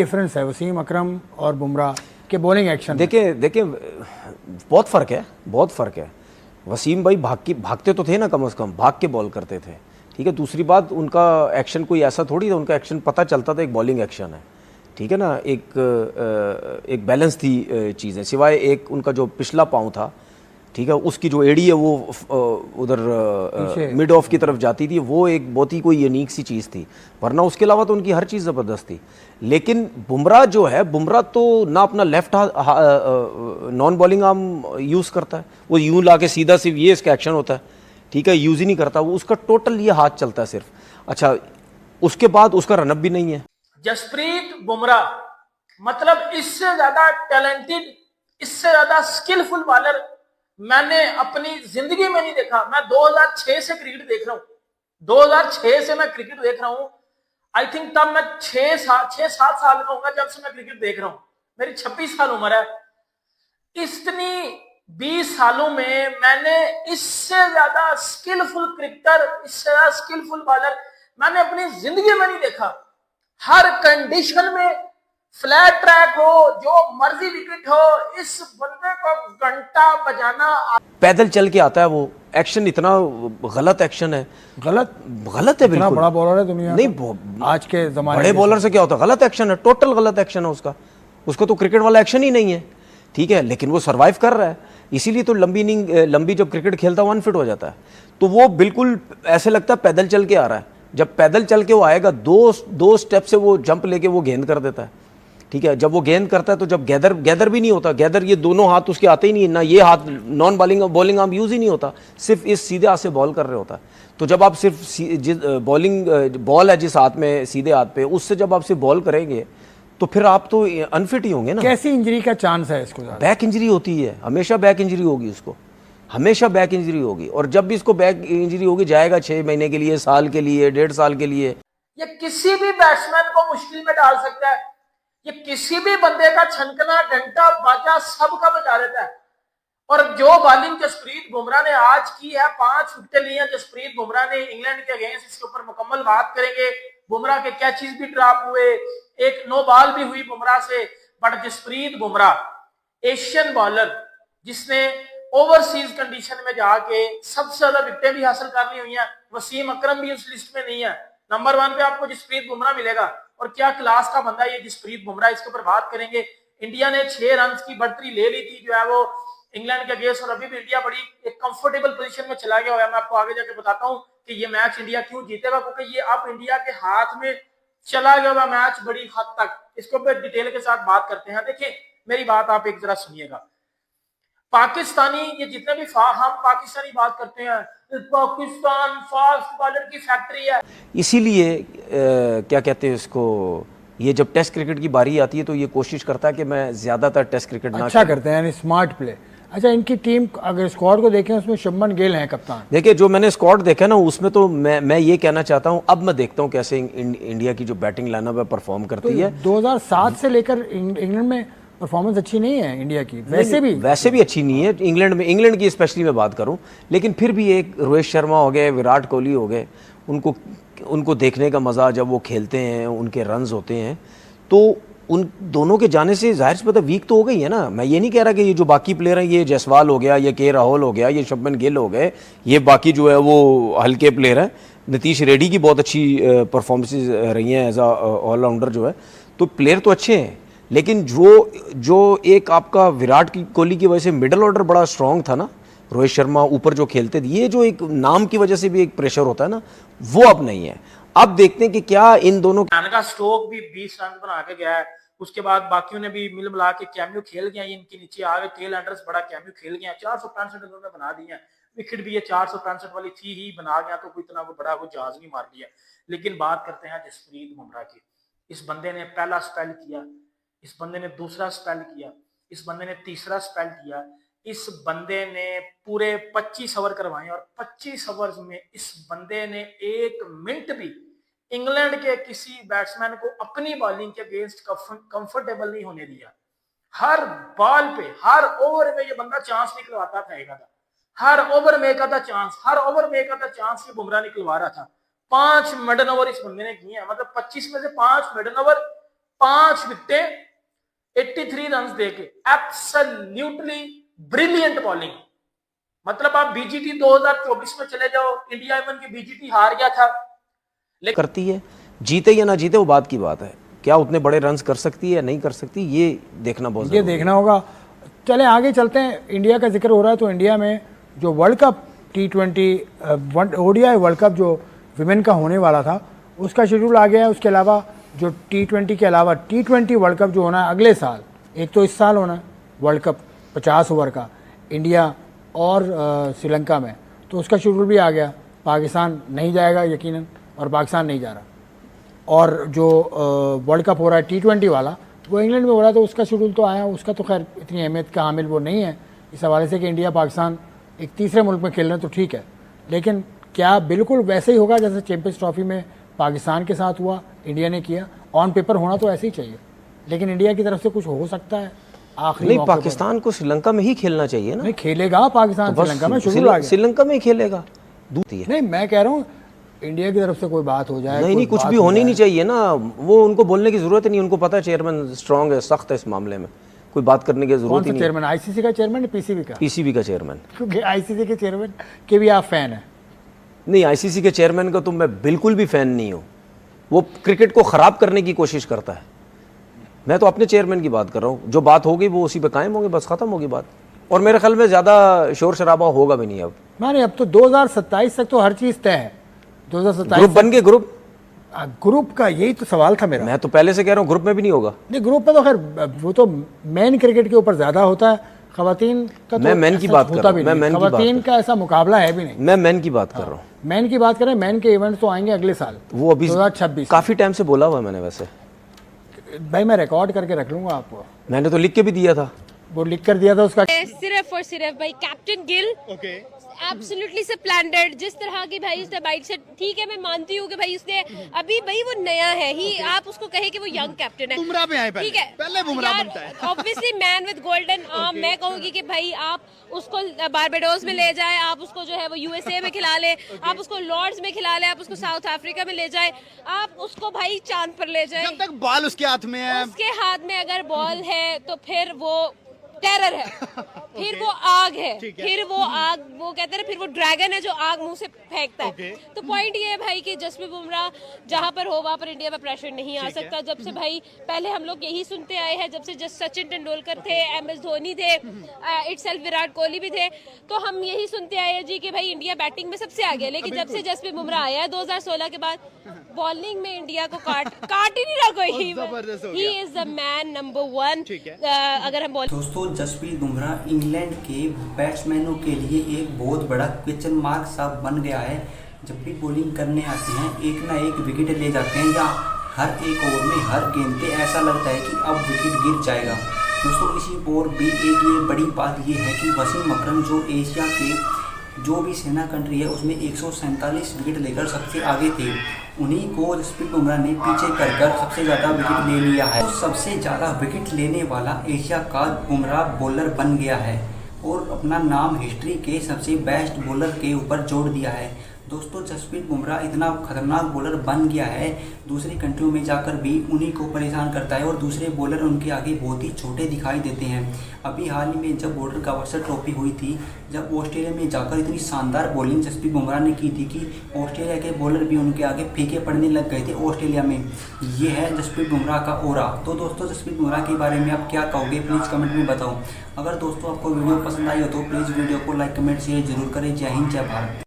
Difference है वसीम अकरम और बुमराह के बॉलिंग एक्शन? देखिए बहुत फ़र्क है। वसीम भाई भागते तो थे ना, कम से कम भाग के बॉल करते थे। ठीक है, दूसरी बात उनका एक्शन कोई ऐसा थोड़ी था, उनका एक्शन पता चलता था एक बॉलिंग एक्शन है। ठीक है ना, एक बैलेंस थी चीज़ें, सिवाय एक उनका जो पिछला पाँव था, ठीक है, उसकी जो एड़ी है वो उधर मिड ऑफ की तरफ जाती थी, वो एक बहुत ही कोई यूनिक सी चीज़ थी, वरना उसके अलावा तो उनकी हर चीज़ ज़बरदस्त थी। लेकिन बुमराह जो है, बुमराह तो ना अपना left non bowling arm use करता है, वो यूँ ला के सीधा सिर्फ ये इसका एक्शन होता है, ठीक है, यूज़ ही नहीं करता वो, उसका टोटल ये हाथ चलता है सिर्फ। अच्छा, उसके बाद उसका रनअप भी नहीं है। जसप्रीत बुमराह मतलब इससे ज्यादा टैलेंटेड, इससे ज्यादा स्किलफुल बॉलर मैंने अपनी जिंदगी में नहीं देखा। मैं 2006 से क्रिकेट देख रहा हूं, 2006 से मैं क्रिकेट देख रहा हूं। आई थिंक तब मैं 6-7 साल का होगा जब से मैं क्रिकेट देख रहा हूं। मेरी 26 साल उम्र है। इतनी 20 सालों में मैंने इससे ज्यादा स्किलफुल क्रिकेटर, इससे ज्यादा स्किलफुल बॉलर मैंने अपनी जिंदगी में नहीं देखा। हर कंडीशन में, फ्लैट ट्रैक हो, जो मर्जी विकेट हो, इस बंदे को घंटा बजाना। पैदल चल के आता है वो, एक्शन इतना गलत एक्शन है, गलत है बिल्कुल। बड़ा बॉलर है दुनिया नहीं, आज के जमाने बड़े बॉलर से क्या होता है, गलत एक्शन है, टोटल गलत एक्शन है उसका तो क्रिकेट वाला एक्शन ही नहीं है। ठीक है, लेकिन वो सर्वाइव कर रहा है, इसीलिए तो लंबी जब क्रिकेट खेलता है वो अनफिट हो जाता है। तो वो बिल्कुल ऐसे लगता है पैदल चल के आ रहा है। जब पैदल चल के वो आएगा, दो स्टेप से वो जंप लेके वो गेंद कर देता है। ठीक है, जब वो गेंद करता है तो जब गैदर भी नहीं होता, गैदर ये दोनों हाथ उसके आते ही नहीं है ना, ये हाथ नॉन बॉलिंग आर्म यूज ही नहीं होता, सिर्फ इस सीधे हाथ से बॉल कर रहे होता है। तो जब आप सिर्फ बॉल है जिस हाथ में, सीधे हाथ पे, उससे जब आप सिर्फ बॉल करेंगे तो फिर आप तो अनफिट ही होंगे ना। कैसी इंजरी का चांस है इसको? बैक इंजरी होती है, हमेशा बैक इंजरी होगी उसको, हमेशा बैक इंजरी होगी। और जब भी इसको बैक इंजरी होगी, जाएगा 6 महीने के लिए, साल के लिए, 1.5 साल के लिए। ये किसी भी बैट्समैन को मुश्किल में डाल सकता है। ये किसी भी बंदे का छनकना, घंटा, बाजा सबका बजा देता है। और जो बॉलिंग जसप्रीत बुमराह ने आज की है, 5 विकेट लिए जसप्रीत बुमराह ने इंग्लैंड के अगेंस्ट, इसके ऊपर मुकम्मल बात करेंगे। बुमराह के कैचेस भी ड्रॉप हुए, एक नो बॉल भी हुई बुमराह से। But Jasprit Bumrah Asian bowler जिसने ओवरसीज कंडीशन में जाके सबसे ज्यादा विकेटें भी हासिल कर ली हुई हैं। वसीम अकरम भी उस लिस्ट में नहीं है। नंबर 1 पे आपको जसप्रीत बुमराह मिलेगा। और क्या क्लास का बंदा ये जसप्रीत बुमराह, इसके ऊपर बात करेंगे। इंडिया ने 6 रन की बढ़तरी ले ली थी जो है वो इंग्लैंड के अगेंस्ट, और अभी भी इंडिया बड़ी एक कंफर्टेबल पोजीशन में चला गया है। मैं आपको आगे जाके बताता हूं कि ये मैच इंडिया क्यों जीतेगा, क्योंकि ये अब इंडिया के हाथ में चला गया हुआ मैच बड़ी हद तक। इसके ऊपर डिटेल के साथ बात करते हैं। देखिए मेरी बात आप एक जरा सुनिएगा। पाकिस्तानी, ये जितने भी हम पाकिस्तानी बात करते हैं, पाकिस्तान फास्ट बॉलर की फैक्ट्री है। इसीलिए क्या कहते हैं इसको, ये जब टेस्ट क्रिकेट की बारी आती है तो ये कोशिश करता है कि मैं ज्यादातर टेस्ट क्रिकेट ना अच्छा करते हैं, यानी स्मार्ट प्ले। अच्छा, इनकी टीम अगर स्क्वाड को देखें, उसमें शुभमन गिल हैं कप्तान। देखिए जो मैंने स्क्वाड देखा ना, उसमें तो मैं ये कहना चाहता हूं, अब मैं देखता हूं कैसे इंडिया की जो बैटिंग लाइनअप है परफॉर्म करती है। 2007 से लेकर इंग्लैंड में परफॉर्मेंस अच्छी नहीं है इंडिया की, वैसे भी अच्छी नहीं है इंग्लैंड की स्पेशली मैं बात करूं। लेकिन फिर भी एक रोहित शर्मा हो गए, विराट कोहली हो गए, उनको देखने का मज़ा जब वो खेलते हैं, उनके रन्स होते हैं, तो उन दोनों के जाने से जाहिर सी बात है वीक तो हो गई है ना। मैं ये नहीं कह रहा कि ये जो बाकी प्लेयर हैं, ये जायसवाल हो गया, ये के राहुल हो गया, ये शुभमन गिल हो गए, ये बाकी जो है वो हल्के प्लेयर हैं। नीतीश रेड्डी की बहुत अच्छी परफॉर्मेंसेज रही हैं एज अ ऑलराउंडर जो है, तो प्लेयर तो अच्छे हैं। लेकिन जो एक आपका विराट कोहली की वजह से मिडल ऑर्डर बड़ा स्ट्रांग था ना, रोहित शर्मा ऊपर जो खेलते थे, ये जो एक नाम की वजह से भी एक प्रेशर होता है ना, वो अब नहीं है। अब देखते हैं कि क्या इन दोनों का स्टोक भी 20 रन बना के गया है। उसके बाद बाकियों ने भी मिल मिला के कैमियो खेल गया, इनके नीचे आ गए। टेल एंडर्स बड़ा कैमियो खेल गया, 465 रन बना दिए हैं। विकेट भी ये 465 वाली थी ही, बना गया तो कोई इतना बड़ा वो जहाज नहीं मार लिया। लेकिन बात करते हैं जसप्रीत बुमराह की। इस बंदे ने पहला स्पेल किया, इस बंदे ने दूसरा स्पेल किया, इस बंदे ने तीसरा स्पेल किया। इस बंदे ने पूरे 25 ओवर करवाए और 25 ओवर्स में इस बंदे ने 1 मिनट भी इंग्लैंड के किसी बैट्समैन को अपनी बॉलिंग के अगेंस्ट कंफर्टेबल नहीं होने दिया। हर बॉल पे, हर ओवर में ये बंदा चांस निकलवाता था। हर ओवर में एक आधा चांस, हर ओवर में एक आधा चांस ये बुमराह निकलवा रहा था। 5 मिडन ओवर इस बंदे ने किए हैं, मतलब 25 में से 5 मिडन ओवर, 5 विकेटें 83 रन देके, एब्सोल्युटली ब्रिलियंट बॉलिंग। मतलब आप बीजीटी 2024 में चले जाओ, इंडिया इवन की बीजीटी हार गया था, लेकिन करती है, जीते या ना जीते वो बात की बात है। क्या उतने बड़े रन्स कर सकती है या नहीं कर सकती, ये देखना बहुत ये देखना होगा। चलें आगे चलते हैं। इंडिया का जिक्र हो रहा है तो इंडिया में जो world cup T20 ODI world cup जो विमेन का होने वाला था उसका शेड्यूल आ गया है। उसके अलावा जो T20 के अलावा T20 वर्ल्ड कप जो होना है अगले साल, एक तो इस साल होना है वर्ल्ड कप 50 ओवर का इंडिया और श्रीलंका में, तो उसका शेड्यूल भी आ गया। पाकिस्तान नहीं जाएगा यकीनन, और पाकिस्तान नहीं जा रहा। और जो वर्ल्ड कप हो रहा है T20 वाला वो इंग्लैंड में हो रहा है, तो उसका शेड्यूल तो आया, उसका तो खैर इतनी अहमियत का हामिल वो नहीं है इस हवाले से कि इंडिया पाकिस्तान एक तीसरे मुल्क में खेल रहे हैं तो ठीक है। लेकिन क्या बिल्कुल वैसे ही होगा जैसे चैंपियंस ट्रॉफी में पाकिस्तान के साथ हुआ, इंडिया ने किया? ऑन पेपर होना तो ऐसे ही चाहिए, लेकिन इंडिया की तरफ से कुछ हो सकता है आखिरी नहीं, मौके पर? पाकिस्तान को श्रीलंका में ही खेलना चाहिए ना। नहीं खेलेगा पाकिस्तान तो श्रीलंका में, शेड्यूल आ गया। श्रीलंका में ही खेलेगा। दूती है नहीं मैं कह रहा हूँ इंडिया की तरफ से कोई बात हो जाए, नहीं, कुछ भी होनी नहीं चाहिए ना। वो उनको बोलने की जरूरत ही नहीं, उनको पता है चेयरमैन स्ट्रांग है, सख्त है इस मामले में, कोई बात करने की कौन जरूरत सा ही नहीं। चेयरमैन? आईसीसी का चेयरमैन, पीसीबी का? पीसीबी का चेयरमैन। क्योंकि आईसीसी के चेयरमैन के भी आप फैन हैं। नहीं, आईसीसी के चेयरमैन का तो मैं बिल्कुल भी फैन नहीं हूँ। वो क्रिकेट को खराब करने की कोशिश करता है। मैं तो अपने चेयरमैन की बात कर रहा हूँ। जो बात होगी वो उसी पे कायम होगी, बस खत्म होगी बात। और मेरे ख्याल में ज़्यादा शोर शराबा होगा भी नहीं अब। माने अब तो 2027 तक तो हर चीज़ तय है। 2027 ग्रुप बन के ग्रुप का यही तो सवाल था मेरा। मैं तो पहले से कह रहा हूँ ग्रुप में भी नहीं होगा। नहीं ग्रुप में तो खैर वो तो मैन क्रिकेट के ऊपर ज़्यादा होता है, खवातीन का तो मैं मैन की ऐसा बात कर होता रहा भी हूँ। मैं नहीं। मैन की बात खवातीन का ऐसा मुकाबला है भी नहीं। मैं मैन की बात कर रहा हूँ। मैन की बात करें, मैन के इवेंट्स तो आएंगे अगले साल, वो अभी 2026। काफ़ी टाइम से बोला हुआ है मैंने। वैसे भाई मैं रिकॉर्ड करके रख लूंगा आपको, मैंने तो लिख के भी दिया था। वो लिख कर दिया था उसका। सिर्फ और सिर्फ भाई कैप्टन गिल एब्सोल्युटली स्प्लेंडर्ड। जिस तरह की भाई उसने बाइट से, ठीक है मैं मानती हूँ कि भाई उसने अभी भाई वो नया है ही, आप उसको कहे कि वो यंग कैप्टन है, बुमराह पे आए ठीक है, पहले बुमराह बनता है। Obviously man with golden arm. मैं कहूंगी कि भाई आप उसको बारबाडोस में ले जाए, आप उसको जो है वो यूएसए में खिला ले, आप उसको लॉर्ड्स में खिला ले, आप उसको साउथ अफ्रीका में ले जाए, आप उसको भाई चांद पर ले जाए। जब तक बॉल उसके हाथ में है, उसके हाथ में अगर बॉल है तो फिर वो टेरर है, फिर वो आग है, फिर वो आग, वो कहते हैं फिर वो ड्रैगन है जो आग मुंह से फेंकता है। तो पॉइंट ये है भाई कि जसप्रीत बुमराह जहां पर हो वहां पर इंडिया में प्रेशर नहीं आ सकता। जब से भाई पहले हम लोग यही सुनते आए हैं, जब से सचिन तेंदुलकर थे, MS धोनी थे, इटसेल्फ विराट कोहली भी थे, तो हम यही सुनते आए हैं जी कि भाई इंडिया बैटिंग में सबसे आगे है। लेकिन जब से जसप्रीत बुमराह आया है 2016 के बाद, बॉलिंग में इंडिया को काट ही नहीं रहा कोई। He is the man number 1। अगर हम दोस्तों जसप्रीत बुमराह इंग्लैंड के बैट्समैनों के लिए एक बहुत बड़ा क्वेश्चन मार्क सा बन गया है। जब भी बॉलिंग करने आते हैं एक ना एक विकेट ले जाते हैं, या हर एक ओवर में हर गेंद पे ऐसा लगता है कि अब विकेट गिर जाएगा। दोस्तों इसी ओर भी एक ये बड़ी बात ये है कि वसीम अकरम जो एशिया के जो भी सेना कंट्री है उसमें 147 विकेट लेकर सबसे आगे थे, उन्हीं को जसप्रीत बुमराह ने पीछे कर सबसे ज़्यादा विकेट ले लिया है। तो सबसे ज़्यादा विकेट लेने वाला एशिया का बुमराह बॉलर बन गया है और अपना नाम हिस्ट्री के सबसे बेस्ट बॉलर के ऊपर जोड़ दिया है। दोस्तों जसप्रीत बुमराह इतना खतरनाक बॉलर बन गया है, दूसरी कंट्रियों में जाकर भी उन्हीं को परेशान करता है और दूसरे बॉलर उनके आगे बहुत ही छोटे दिखाई देते हैं। अभी हाल ही में जब बॉर्डर गावस्कर ट्रॉफी हुई थी, जब ऑस्ट्रेलिया में जाकर इतनी शानदार बॉलिंग जसप्रीत बुमराह ने की थी कि ऑस्ट्रेलिया के बॉलर भी उनके आगे फीके पड़ने लग गए थे ऑस्ट्रेलिया में। ये है जसप्रीत बुमराह का ओरा। तो दोस्तों जसप्रीत बुमराह के बारे में आप क्या कहोगे, प्लीज़ कमेंट में बताओ। अगर दोस्तों आपको वीडियो पसंद आई हो तो प्लीज़ वीडियो को लाइक कमेंट शेयर जरूर करें। जय हिंद जय भारत।